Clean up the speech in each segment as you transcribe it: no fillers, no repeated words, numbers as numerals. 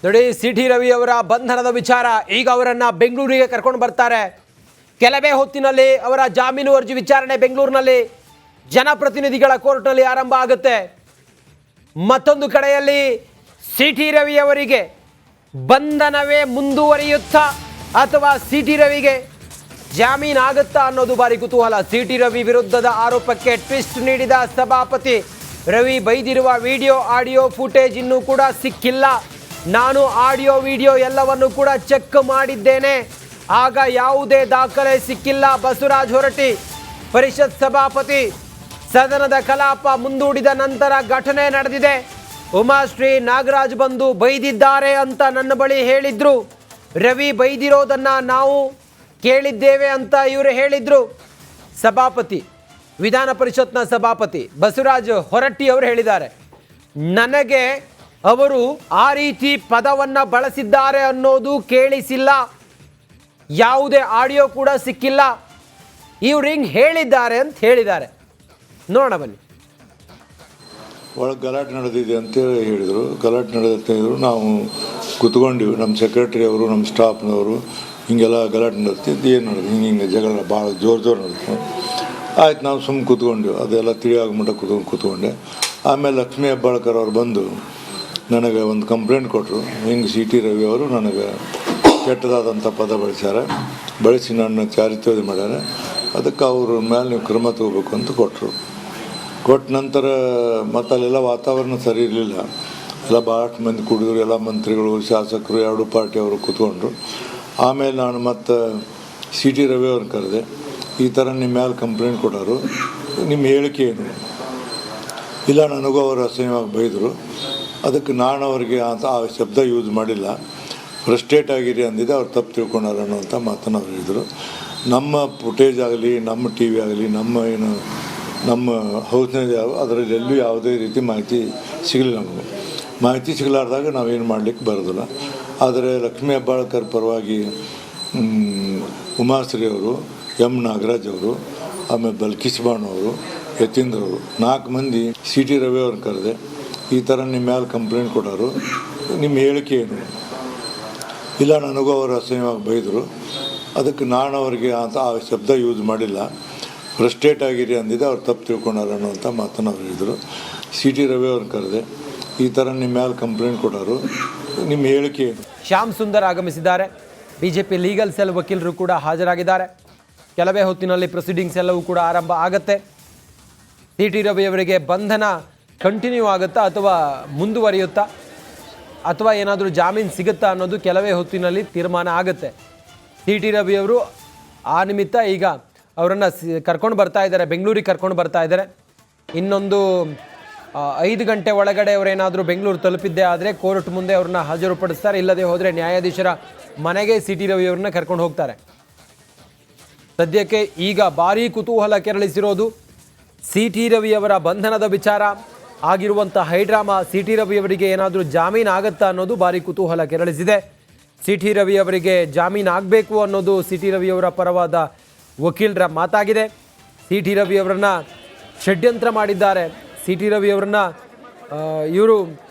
ನೋಡಿ, C T Ravi ಅವರ ಬಂಧನದ ವಿಚಾರ ಈಗ ಅವರನ್ನು ಬೆಂಗಳೂರಿಗೆ ಕರ್ಕೊಂಡು ಬರ್ತಾರೆ. ಕೆಲವೇ ಹೊತ್ತಿನಲ್ಲಿ ಅವರ ಜಾಮೀನು ಅರ್ಜಿ ವಿಚಾರಣೆ ಬೆಂಗಳೂರಿನಲ್ಲಿ ಜನಪ್ರತಿನಿಧಿಗಳ ಕೋರ್ಟ್ನಲ್ಲಿ ಆರಂಭ ಆಗುತ್ತೆ. ಮತ್ತೊಂದು ಕಡೆಯಲ್ಲಿ ಸಿ ಟಿ ರವಿ ಅವರಿಗೆ ಬಂಧನವೇ ಮುಂದುವರಿಯುತ್ತಾ ಅಥವಾ ಸಿ ಟಿ ರವಿಗೆ ಜಾಮೀನು ಆಗುತ್ತಾ ಅನ್ನೋದು ಭಾರಿ ಕುತೂಹಲ. ಸಿ ಟಿ ರವಿ ವಿರುದ್ಧದ ಆರೋಪಕ್ಕೆ ಟ್ವಿಸ್ಟ್ ನೀಡಿದ ಸಭಾಪತಿ. ರವಿ ಬೈದಿರುವ ವಿಡಿಯೋ ಆಡಿಯೋ ಫುಟೇಜ್ ಇನ್ನೂ ಕೂಡ ಸಿಕ್ಕಿಲ್ಲ. ನಾನು ಆಡಿಯೋ ವಿಡಿಯೋ ಎಲ್ಲವನ್ನು ಕೂಡ ಚೆಕ್ ಮಾಡಿದ್ದೇನೆ, ಆಗ ಯಾವುದೇ ದಾಖಲೆ ಸಿಕ್ಕಿಲ್ಲ. ಬಸವರಾಜ ಹೊರಟ್ಟಿ ಪರಿಷತ್ ಸಭಾಪತಿ. ಸದನದ ಕಲಾಪ ಮುಂದೂಡಿದ ನಂತರ ಘಟನೆ ನಡೆದಿದೆ. ಉಮಾಶ್ರೀ ನಾಗರಾಜ್ ಬಂದು ಬೈದಿದ್ದಾರೆ ಅಂತ ನನ್ನ ಬಳಿ ಹೇಳಿದ್ರು. ರವಿ ಬೈದಿರೋದನ್ನ ನಾವು ಕೇಳಿದ್ದೇವೆ ಅಂತ ಇವರು ಹೇಳಿದ್ರು. ಸಭಾಪತಿ, ವಿಧಾನ ಪರಿಷತ್ನ ಸಭಾಪತಿ ಬಸವರಾಜ ಹೊರಟ್ಟಿ ಅವರು ಹೇಳಿದ್ದಾರೆ, ನನಗೆ ಅವರು ಆ ರೀತಿ ಪದವನ್ನು ಬಳಸಿದ್ದಾರೆ ಅನ್ನೋದು ಕೇಳಿಸಿಲ್ಲ, ಯಾವುದೇ ಆಡಿಯೋ ಕೂಡ ಸಿಕ್ಕಿಲ್ಲ, ಇವ್ರು ಹಿಂಗೆ ಹೇಳಿದ್ದಾರೆ ಅಂತ ಹೇಳಿದ್ದಾರೆ. ನೋಡೋಣ ಬನ್ನಿ. ಒಳಗೆ ಗಲಾಟೆ ನಡೆದಿದೆ ಅಂತೇಳಿ ಹೇಳಿದರು. ಗಲಾಟೆ ನಡೆದಂತ ಹೇಳಿದ್ರು. ನಾವು ಕೂತ್ಕೊಂಡಿವಿ, ನಮ್ಮ ಸೆಕ್ರೆಟರಿ ಅವರು, ನಮ್ಮ ಸ್ಟಾಫ್ನವರು, ಹಿಂಗೆಲ್ಲ ಗಲಾಟೆ ನಡೆದಿದ್ದು. ಏನು ನಡೆದು ಹಿಂಗೆ ಜಗಳ ಭಾಳ ಜೋರು ನಡೆದು ಆಯ್ತು. ನಾವು ಸುಮ್ಮನೆ ಕೂತ್ಕೊಂಡಿವಿ, ಅದೆಲ್ಲ ತಿಳಿಯಾಗ ಮಟ್ಟ ಕೂತ್ಕೊಂಡೆ. ಆಮೇಲೆ ಲಕ್ಷ್ಮೀ ಹೆಬ್ಬಾಳ್ಕರ್ ಅವ್ರು ಬಂದು ನನಗೆ ಒಂದು ಕಂಪ್ಲೇಂಟ್ ಕೊಟ್ಟರು. ಹಿಂಗೆ ಸಿ ಟಿ ರವಿ ಅವರು ನನಗೆ ಕೆಟ್ಟದಾದಂಥ ಪದ ಬಳಸಿ ನನ್ನ ಚಾರಿತ್ರ್ಯ ಮಾಡ್ಯಾರ, ಅದಕ್ಕೆ ಅವ್ರ ಮೇಲೆ ನೀವು ಕ್ರಮ ತಗೋಬೇಕು ಅಂತ ಕೊಟ್ಟರು. ಕೊಟ್ಟ ನಂತರ ಮತ್ತು ಅಲ್ಲೆಲ್ಲ ವಾತಾವರಣ ಸರಿ ಇರಲಿಲ್ಲ. ಎಲ್ಲ ಭಾಳಷ್ಟು ಮಂದಿ ಕುಡಿದ್ರು, ಎಲ್ಲ ಮಂತ್ರಿಗಳು, ಶಾಸಕರು, ಎರಡು ಪಾರ್ಟಿಯವರು ಕೂತ್ಕೊಂಡ್ರು. ಆಮೇಲೆ ನಾನು ಮತ್ತು ಸಿ ಟಿ ರವಿ ಅವ್ರನ್ನ ಕರೆದೆ. ಈ ಥರ ನಿಮ್ಮ ಮೇಲೆ ಕಂಪ್ಲೇಂಟ್ ಕೊಟ್ಟರು, ನಿಮ್ಮ ಹೇಳಿಕೆ ಏನು? ಇಲ್ಲ, ನನಗೂ ಅವರು ಅಸಹ್ಯವಾಗಿ ಬೈದರು, ಅದಕ್ಕೆ ನಾನು ಅವ್ರಿಗೆ ಅಂತ ಆ ಶಬ್ದ ಯೂಸ್ ಮಾಡಿಲ್ಲ, ಫ್ರಸ್ಟ್ರೇಟ್ ಆಗಿರಿ ಅಂದಿದ್ದೆ, ಅವ್ರು ತಪ್ಪು ತಿಳ್ಕೊಂಡಾರ ಅನ್ನೋಂಥ ಮಾತನ್ನು ಅವ್ರು ಹೇಳಿದರು. ನಮ್ಮ ಫುಟೇಜ್ ಆಗಲಿ, ನಮ್ಮ ಟಿ ವಿ ಆಗಲಿ, ನಮ್ಮ ಹೌಸ್ನಲ್ಲಿ ಅದರಲ್ಲಿ ಎಲ್ಲೂ ಯಾವುದೇ ರೀತಿ ಮಾಹಿತಿ ಸಿಗಲಿಲ್ಲ. ನಮಗೆ ಮಾಹಿತಿ ಸಿಗಲಾರ್ದಾಗ ನಾವೇನು ಮಾಡಲಿಕ್ಕೆ ಬರೋದಿಲ್ಲ. ಆದರೆ ಲಕ್ಷ್ಮೀ ಹೆಬ್ಬಾಳ್ಕರ್ ಪರವಾಗಿ ಉಮಾಶ್ರೀ ಅವರು, ಎಂ ನಾಗರಾಜ್ ಅವರು, ಆಮೇಲೆ ಬಲ್ಕಿಸ್ ಬಾಣು ಅವರು, ಯತೀಂದ್ರ ಅವರು, 4 ಮಂದಿ ಸಿ ಟಿ ರವಿ ಅವ್ರನ್ನ ಕರೆದೆ. ಈ ಥರ ನಿಮ್ಮ ಮೇಲೆ ಕಂಪ್ಲೇಂಟ್ ಕೊಟ್ಟರು, ನಿಮ್ಮ ಹೇಳಿಕೆ ಏನು? ಇಲ್ಲ, ನನಗೂ ಅವರು ಅಸಹ್ಯವಾಗಿ ಬೈದರು, ಅದಕ್ಕೆ ನಾನು ಅವ್ರಿಗೆ ಅಂತ ಆ ಶಬ್ದ ಯೂಸ್ ಮಾಡಿಲ್ಲ, ಫ್ರಸ್ಟ್ರೇಟ್ ಆಗಿರಿ ಅಂದಿದ್ದೆ, ಅವ್ರು ತಪ್ಪು ತಿಳ್ಕೊಂಡಾರ ಅನ್ನೋಂಥ ಮಾತನ್ನು ಅವ್ರು ಹೇಳಿದರು. ಸಿ ಟಿ ರವಿ ಅವ್ರನ್ನ ಕರೆದೆ. ಈ ಥರ ನಿಮ್ಮ ಮೇಲೆ ಕಂಪ್ಲೇಂಟ್ ಕೊಟ್ಟರು, ನಿಮ್ಮ ಹೇಳಿಕೆ ಏನು? ಶ್ಯಾಮ್ ಸುಂದರ್ ಆಗಮಿಸಿದ್ದಾರೆ. ಬಿಜೆಪಿ ಲೀಗಲ್ ಸೆಲ್ ವಕೀಲರು ಕೂಡ ಹಾಜರಾಗಿದ್ದಾರೆ. ಕೆಲವೇ ಹೊತ್ತಿನಲ್ಲಿ ಪ್ರೊಸೀಡಿಂಗ್ಸ್ ಎಲ್ಲವೂ ಕೂಡ ಆರಂಭ ಆಗುತ್ತೆ. ಸಿ ಟಿ ರವಿ ಅವರಿಗೆ ಬಂಧನ ಕಂಟಿನ್ಯೂ ಆಗುತ್ತಾ ಅಥವಾ ಮುಂದುವರಿಯುತ್ತಾ ಅಥವಾ ಏನಾದರೂ ಜಾಮೀನು ಸಿಗುತ್ತಾ ಅನ್ನೋದು ಕೆಲವೇ ಹೊತ್ತಿನಲ್ಲಿ ತೀರ್ಮಾನ ಆಗುತ್ತೆ. ಸಿ ಟಿ ರವಿ ಅವರು ಆ ನಿಮಿತ್ತ ಈಗ ಅವರನ್ನು ಕರ್ಕೊಂಡು ಬರ್ತಾ ಇದ್ದಾರೆ, ಬೆಂಗಳೂರಿಗೆ ಕರ್ಕೊಂಡು ಬರ್ತಾ ಇದ್ದಾರೆ. ಇನ್ನೊಂದು 5 ಗಂಟೆ ಒಳಗಡೆ ಅವರೇನಾದರೂ ಬೆಂಗಳೂರು ತಲುಪಿದ್ದೇ ಆದರೆ ಕೋರ್ಟ್ ಮುಂದೆ ಅವ್ರನ್ನ ಹಾಜರುಪಡಿಸ್ತಾರೆ. ಇಲ್ಲದೆ ಹೋದರೆ ನ್ಯಾಯಾಧೀಶರ ಮನೆಗೆ ಸಿ ಟಿ ರವಿ ಅವ್ರನ್ನ ಕರ್ಕೊಂಡು ಹೋಗ್ತಾರೆ. ಸದ್ಯಕ್ಕೆ ಈಗ ಭಾರೀ ಕುತೂಹಲ ಕೆರಳಿಸಿರೋದು ಸಿ ಟಿ ರವಿ ಅವರ ಬಂಧನದ ವಿಚಾರ. ಆಗಿರುವಂಥ ಹೈಡ್ರಾಮಾ, ಸಿ ಟಿ ರವಿ ಅವರಿಗೆ ಏನಾದರೂ ಜಾಮೀನು ಆಗುತ್ತಾ ಅನ್ನೋದು ಭಾರಿ ಕುತೂಹಲ ಕೆರಳಿಸಿದೆ. ಸಿ ಟಿ ರವಿ ಅವರಿಗೆ ಜಾಮೀನು ಆಗಬೇಕು ಅನ್ನೋದು ಸಿ ಟಿ ರವಿ ಅವರ ಪರವಾದ ವಕೀಲರ ಮಾತಾಗಿದೆ. ಸಿ ಟಿ ರವಿ ಅವರನ್ನು ಷಡ್ಯಂತ್ರ ಮಾಡಿದ್ದಾರೆ, ಸಿ ಟಿ ರವಿ ಅವರನ್ನ ಇವರು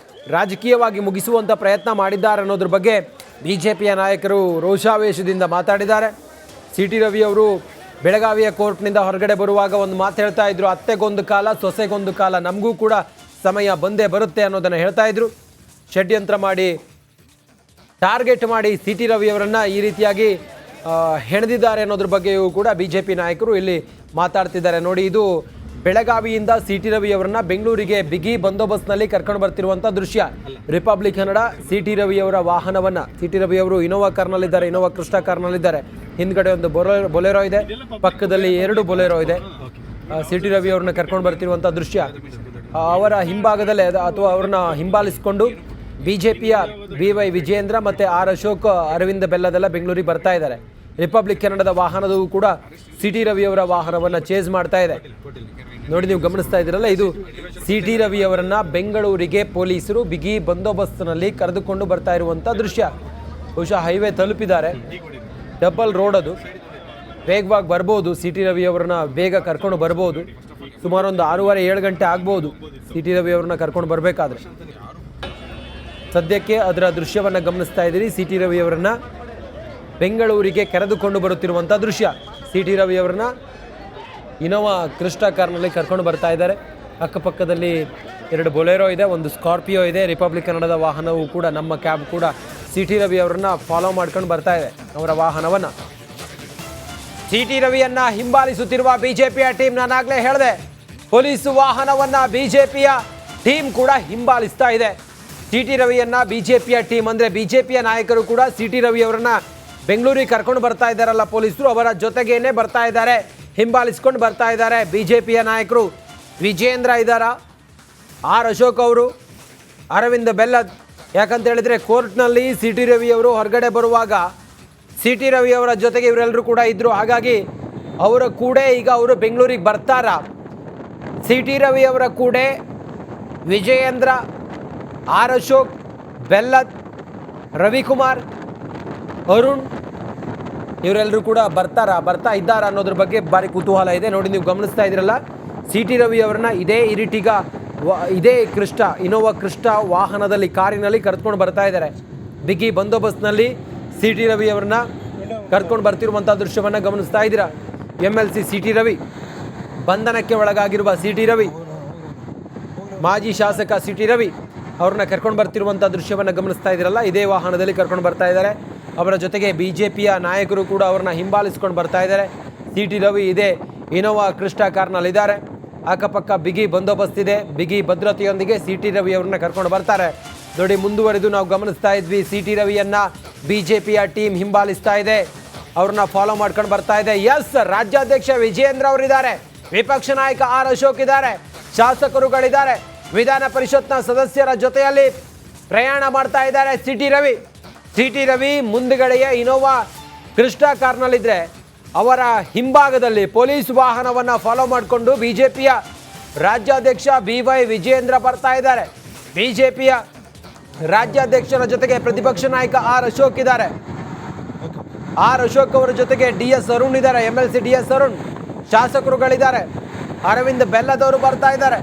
ರಾಜಕೀಯವಾಗಿ ಮುಗಿಸುವಂಥ ಪ್ರಯತ್ನ ಮಾಡಿದ್ದಾರೆ ಅನ್ನೋದ್ರ ಬಗ್ಗೆ ಬಿ ಜೆ ಪಿಯ ನಾಯಕರು ರೋಷಾವೇಶದಿಂದ ಮಾತಾಡಿದ್ದಾರೆ. ಸಿ ಟಿ ರವಿ ಅವರು ಬೆಳಗಾವಿಯ ಕೋರ್ಟ್ನಿಂದ ಹೊರಗಡೆ ಬರುವಾಗ ಒಂದು ಮಾತು ಹೇಳ್ತಾ ಇದ್ರು, ಅತ್ತೆಗೊಂದು ಕಾಲ ಸೊಸೆಗೊಂದು ಕಾಲ, ನಮಗೂ ಕೂಡ ಸಮಯ ಬಂದೇ ಬರುತ್ತೆ ಅನ್ನೋದನ್ನು ಹೇಳ್ತಾ ಇದ್ರು. ಷಡ್ಯಂತ್ರ ಮಾಡಿ, ಟಾರ್ಗೆಟ್ ಮಾಡಿ ಸಿ ಟಿ ರವಿ ಅವರನ್ನು ಈ ರೀತಿಯಾಗಿ ಹೆಣೆದಿದ್ದಾರೆ ಅನ್ನೋದ್ರ ಬಗ್ಗೆಯೂ ಕೂಡ ಬಿ ಜೆ ಪಿ ನಾಯಕರು ಇಲ್ಲಿ ಮಾತಾಡ್ತಿದ್ದಾರೆ. ನೋಡಿ, ಇದು ಬೆಳಗಾವಿಯಿಂದ ಸಿ ಟಿ ರವಿ ಅವರನ್ನ ಬೆಂಗಳೂರಿಗೆ ಬಿಗಿ ಬಂದೋಬಸ್ತ್ನಲ್ಲಿ ಕರ್ಕೊಂಡು ಬರ್ತಿರುವಂಥ ದೃಶ್ಯ. Republic Kannada C T Ravi ಅವರ ವಾಹನವನ್ನು, ಸಿ ಟಿ ರವಿ ಅವರು ಇನೋವಾ ಕಾರ್ನಲ್ಲಿದ್ದಾರೆ, ಇನೋವಾ ಕ್ರಿಸ್ಟಾ ಕಾರ್ನಲ್ಲಿದ್ದಾರೆ. ಹಿಂದ್ಗಡೆ ಒಂದು ಬೊಲೆರೋ ಇದೆ, ಪಕ್ಕದಲ್ಲಿ 2 ಬೊಲೆರೋ ಇದೆ. ಸಿ ಟಿ ರವಿ ಅವ್ರನ್ನ ಕರ್ಕೊಂಡು ಬರ್ತಿರುವಂಥ ದೃಶ್ಯ. ಅವರ ಹಿಂಭಾಗದಲ್ಲೇ ಅಥವಾ ಅವ್ರನ್ನ ಹಿಂಬಾಲಿಸಿಕೊಂಡು ಬಿ ಜೆ ಪಿಯ ಬಿ ವೈ ವಿಜೇಂದ್ರ ಮತ್ತು ಆರ್ ಅಶೋಕ್, ಅರವಿಂದ ಬೆಲ್ಲದೆಲ್ಲ ಬೆಂಗಳೂರಿಗೆ ಬರ್ತಾ ಇದ್ದಾರೆ. ರಿಪಬ್ಲಿಕ್ ಕನ್ನಡದ ವಾಹನದೂ ಕೂಡ ಸಿ ಟಿ ರವಿ ಅವರ ವಾಹನವನ್ನು ಚೇಸ್ ಮಾಡ್ತಾ ಇದೆ. ನೋಡಿ, ನೀವು ಗಮನಿಸ್ತಾ ಇದ್ದೀರಲ್ಲ, ಇದು ಸಿ ಟಿ ರವಿ ಅವರನ್ನು ಬೆಂಗಳೂರಿಗೆ ಪೊಲೀಸರು ಬಿಗಿ ಬಂದೋಬಸ್ತ್ನಲ್ಲಿ ಕರೆದುಕೊಂಡು ಬರ್ತಾ ಇರುವಂಥ ದೃಶ್ಯ. ಬಹುಶಃ ಹೈವೇ ತಲುಪಿದ್ದಾರೆ, ಡಬಲ್ ರೋಡ್ ಅದು, ವೇಗವಾಗಿ ಬರ್ಬೋದು. ಸಿ ಟಿ ರವಿ ಅವರನ್ನ ಬೇಗ ಕರ್ಕೊಂಡು ಬರ್ಬೋದು. ಸುಮಾರು ಒಂದು 6:30-7 ಗಂಟೆ ಆಗ್ಬೋದು ಸಿ ಟಿ ರವಿ ಅವ್ರನ್ನ ಕರ್ಕೊಂಡು ಬರಬೇಕಾದ್ರೆ. ಸದ್ಯಕ್ಕೆ ಅದರ ದೃಶ್ಯವನ್ನು ಗಮನಿಸ್ತಾ ಇದ್ದೀರಿ. ಸಿ ಟಿ ರವಿ ಅವರನ್ನ ಬೆಂಗಳೂರಿಗೆ ಕರೆದುಕೊಂಡು ಬರುತ್ತಿರುವಂಥ ದೃಶ್ಯ. ಸಿ ಟಿ ರವಿ ಅವರನ್ನ ಇನೋವಾ ಕ್ರಿಸ್ಟಾ ಕಾರ್ನಲ್ಲಿ ಕರ್ಕೊಂಡು ಬರ್ತಾ ಇದ್ದಾರೆ. ಅಕ್ಕಪಕ್ಕದಲ್ಲಿ 2 ಬೊಲೆರೋ ಇದೆ, ಒಂದು ಸ್ಕಾರ್ಪಿಯೋ ಇದೆ. ರಿಪಬ್ಲಿಕ್ ಕನ್ನಡದ ವಾಹನವು ಕೂಡ, ನಮ್ಮ ಕ್ಯಾಬ್ ಕೂಡ ಸಿ ಟಿ ರವಿ ಅವರನ್ನ ಫಾಲೋ ಮಾಡ್ಕೊಂಡು ಬರ್ತಾ ಇದೆ, ಅವರ ವಾಹನವನ್ನು. ಸಿ ಟಿ ರವಿಯನ್ನ ಹಿಂಬಾಲಿಸುತ್ತಿರುವ ಬಿಜೆಪಿಯ ಟೀಮ್, ನಾನಾಗಲೇ ಹೇಳಿದೆ, ಪೊಲೀಸ್ ವಾಹನವನ್ನ ಬಿಜೆಪಿಯ ಟೀಮ್ ಕೂಡ ಹಿಂಬಾಲಿಸ್ತಾ ಇದೆ. ಸಿ ಟಿ ರವಿಯನ್ನ ಬಿಜೆಪಿಯ ಟೀಮ್ ಅಂದರೆ ಬಿಜೆಪಿಯ ನಾಯಕರು ಕೂಡ ಸಿ ಟಿ ರವಿ ಅವರನ್ನ ಬೆಂಗಳೂರಿಗೆ ಕರ್ಕೊಂಡು ಬರ್ತಾ ಇದ್ದಾರಲ್ಲ ಪೊಲೀಸರು, ಅವರ ಜೊತೆಗೇನೆ ಬರ್ತಾ ಇದ್ದಾರೆ, ಹಿಂಬಾಲಿಸ್ಕೊಂಡು ಬರ್ತಾ ಇದ್ದಾರೆ. ಬಿಜೆಪಿಯ ನಾಯಕರು ವಿಜೇಂದ್ರ ಇದ್ದಾರ, ಆರ್ ಅಶೋಕ್ ಅವರು, ಅರವಿಂದ್ ಬೆಲ್ಲದ್. ಯಾಕಂತ ಹೇಳಿದ್ರೆ ಕೋರ್ಟ್ನಲ್ಲಿ ಸಿ ಟಿ ರವಿ ಅವರು ಹೊರಗಡೆ ಬರುವಾಗ ಸಿ ಟಿ ರವಿ ಅವರ ಜೊತೆಗೆ ಇವರೆಲ್ಲರೂ ಕೂಡ ಇದ್ದರು. ಹಾಗಾಗಿ ಅವರ ಕೂಡ ಈಗ ಅವರು ಬೆಂಗಳೂರಿಗೆ ಬರ್ತಾರ. ಸಿ ಟಿ ರವಿ ಅವರ ಕೂಡ ವಿಜಯೇಂದ್ರ, ಆರ್ ಅಶೋಕ್, ಬೆಲ್ಲದ್, ರವಿಕುಮಾರ್, ಅರುಣ್ ಇವರೆಲ್ಲರೂ ಕೂಡ ಬರ್ತಾ ಇದ್ದಾರಾ ಅನ್ನೋದ್ರ ಬಗ್ಗೆ ಭಾರಿ ಕುತೂಹಲ ಇದೆ. ನೋಡಿ, ನೀವು ಗಮನಿಸ್ತಾ ಇದ್ದೀರಲ್ಲ, ಸಿ ಟಿ ರವಿ ಅವರನ್ನ ಇದೇ ಇರಿಟಿಗ ಇದೇ ಇನೋವಾ ಕ್ರಿಸ್ಟಾ ವಾಹನದಲ್ಲಿ, ಕಾರಿನಲ್ಲಿ ಕರೆದುಕೊಂಡು ಬರ್ತಾ ಇದ್ದಾರೆ. ಬಿಗಿ ಬಂದೋಬಸ್ತ್ನಲ್ಲಿ ಸಿ ಟಿ ರವಿ ಅವರನ್ನ ಕರ್ಕೊಂಡು ಬರ್ತಿರುವಂಥ ದೃಶ್ಯವನ್ನು ಗಮನಿಸ್ತಾ ಇದ್ದೀರಾ. MLC ಸಿ ಟಿ ರವಿ, ಬಂಧನಕ್ಕೆ ಒಳಗಾಗಿರುವ ಸಿ ಟಿ ರವಿ, ಮಾಜಿ ಶಾಸಕ ಸಿ ಟಿ ರವಿ ಅವ್ರನ್ನ ಕರ್ಕೊಂಡು ಬರ್ತಿರುವಂಥ ದೃಶ್ಯವನ್ನು ಗಮನಿಸ್ತಾ ಇದ್ದೀರಲ್ಲ, ಇದೇ ವಾಹನದಲ್ಲಿ ಕರ್ಕೊಂಡು ಬರ್ತಾ ಇದ್ದಾರೆ. ಅವರ ಜೊತೆಗೆ ಬಿಜೆಪಿಯ ನಾಯಕರು ಕೂಡ ಅವ್ರನ್ನ ಹಿಂಬಾಲಿಸ್ಕೊಂಡು ಬರ್ತಾ ಇದ್ದಾರೆ. ಸಿ ಟಿ ರವಿ ಇದೇ ಇನೋವಾ ಕ್ರಿಸ್ಟಾ ಕಾರ್ನಲ್ಲಿದ್ದಾರೆ. ಅಕ್ಕಪಕ್ಕ ಬಿಗಿ ಬಂದೋಬಸ್ತ್ ಇದೆ, ಬಿಗಿ ಭದ್ರತೆಯೊಂದಿಗೆ ಸಿ ಟಿ ರವಿ ಅವ್ರನ್ನ ಕರ್ಕೊಂಡು ಬರ್ತಾರೆ. ನೋಡಿ, ಮುಂದುವರೆದು ನಾವು ಗಮನಿಸ್ತಾ ಇದ್ವಿ, ಸಿ ಟಿ ರವಿಯನ್ನ ಬಿಜೆಪಿಯ ಟೀಮ್ ಹಿಂಬಾಲಿಸ್ತಾ ಇದೆ, ಅವ್ರನ್ನ ಫಾಲೋ ಮಾಡ್ಕೊಂಡು ಬರ್ತಾ ಇದೆ. ಎಸ್, ರಾಜ್ಯಾಧ್ಯಕ್ಷ ವಿಜಯೇಂದ್ರ ಅವರಿದ್ದಾರೆ, ವಿಪಕ್ಷ ನಾಯಕ ಆರ್ ಅಶೋಕ್ ಇದ್ದಾರೆ, ಶಾಸಕರುಗಳಿದ್ದಾರೆ, ವಿಧಾನ ಪರಿಷತ್ನ ಸದಸ್ಯರ ಜೊತೆಯಲ್ಲಿ ಪ್ರಯಾಣ ಮಾಡ್ತಾ ಇದ್ದಾರೆ C T Ravi. C T Ravi ಮುಂದುಗಡೆಯ ಇನೋವಾ ಕ್ರಿಸ್ಟಾ ಕಾರ್ನಲ್ಲಿದ್ದರೆ, ಅವರ ಹಿಂಭಾಗದಲ್ಲಿ ಪೊಲೀಸ್ ವಾಹನವನ್ನು ಫಾಲೋ ಮಾಡಿಕೊಂಡು ಬಿಜೆಪಿಯ ರಾಜ್ಯಾಧ್ಯಕ್ಷ BY ವಿಜಯೇಂದ್ರ ಬರ್ತಾ ಇದ್ದಾರೆ. ಬಿಜೆಪಿಯ ರಾಜ್ಯಾಧ್ಯಕ್ಷರ ಜೊತೆಗೆ ಪ್ರತಿಪಕ್ಷ ನಾಯಕ ಆರ್ ಅಶೋಕ್ ಇದ್ದಾರೆ. ಆರ್ ಅಶೋಕ್ ಅವರ ಜೊತೆಗೆ DS ಅರುಣ್ ಇದ್ದಾರೆ, MLC DS ಅರುಣ್, ಶಾಸಕರುಗಳಿದ್ದಾರೆ, ಅರವಿಂದ್ ಬೆಲ್ಲದವರು ಬರ್ತಾ ಇದ್ದಾರೆ.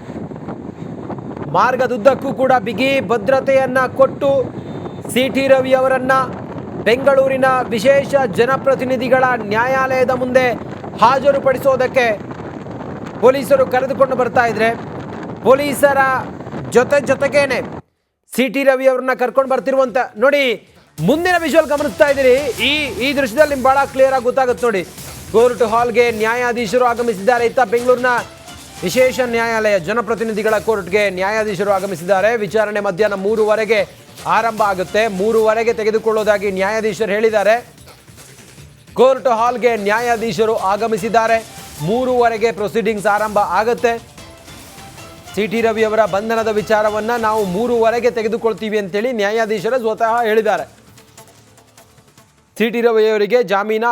ಮಾರ್ಗದುದ್ದಕ್ಕೂ ಕೂಡ ಬಿಗಿ ಭದ್ರತೆಯನ್ನ ಕೊಟ್ಟು ಸಿ ಟಿ ರವಿ ಅವರನ್ನ ಬೆಂಗಳೂರಿನ ವಿಶೇಷ ಜನಪ್ರತಿನಿಧಿಗಳ ನ್ಯಾಯಾಲಯದ ಮುಂದೆ ಹಾಜರುಪಡಿಸೋದಕ್ಕೆ ಪೊಲೀಸರು ಕರೆದುಕೊಂಡು ಬರ್ತಾ ಇದ್ರೆ, ಪೊಲೀಸರ ಜೊತೆಗೇನೆ ಸಿ ಟಿ ರವಿ ಅವ್ರನ್ನ ಕರ್ಕೊಂಡು ಬರ್ತಿರುವಂತ ನೋಡಿ. ಮುಂದಿನ ವಿಜುವಲ್ ಗಮನಿಸ್ತಾ ಇದ್ದೀರಿ, ಈ ದೃಶ್ಯದಲ್ಲಿ ನಿಮ್ಗೆ ಬಹಳ ಕ್ಲಿಯರ್ ಆಗಿ ಗೊತ್ತಾಗುತ್ತೆ ನೋಡಿ. ಕೋರ್ಟ್ ಹಾಲ್ಗೆ ನ್ಯಾಯಾಧೀಶರು ಆಗಮಿಸಿದ್ದಾರೆ. ಇತ್ತ ಬೆಂಗಳೂರಿನ ವಿಶೇಷ ನ್ಯಾಯಾಲಯ ಜನಪ್ರತಿನಿಧಿಗಳ ಕೋರ್ಟ್ಗೆ ನ್ಯಾಯಾಧೀಶರು ಆಗಮಿಸಿದ್ದಾರೆ. ವಿಚಾರಣೆ ಮಧ್ಯಾಹ್ನ 3:15 ಆರಂಭ ಆಗುತ್ತೆ. 3:15 ತೆಗೆದುಕೊಳ್ಳೋದಾಗಿ ನ್ಯಾಯಾಧೀಶರು ಹೇಳಿದ್ದಾರೆ. ಕೋರ್ಟ್ ಹಾಲ್ಗೆ ನ್ಯಾಯಾಧೀಶರು ಆಗಮಿಸಿದ್ದಾರೆ. 3:15 ಪ್ರೊಸೀಡಿಂಗ್ಸ್ ಆರಂಭ ಆಗುತ್ತೆ. ಸಿ ಟಿ ರವಿ ಅವರ ಬಂಧನದ ವಿಚಾರವನ್ನು ನಾವು 3:15 ತೆಗೆದುಕೊಳ್ತೀವಿ ಅಂತೇಳಿ ನ್ಯಾಯಾಧೀಶರು ಸ್ವತಃ ಹೇಳಿದ್ದಾರೆ. ಸಿ ಟಿ ರವಿ ಅವರಿಗೆ ಜಾಮೀನ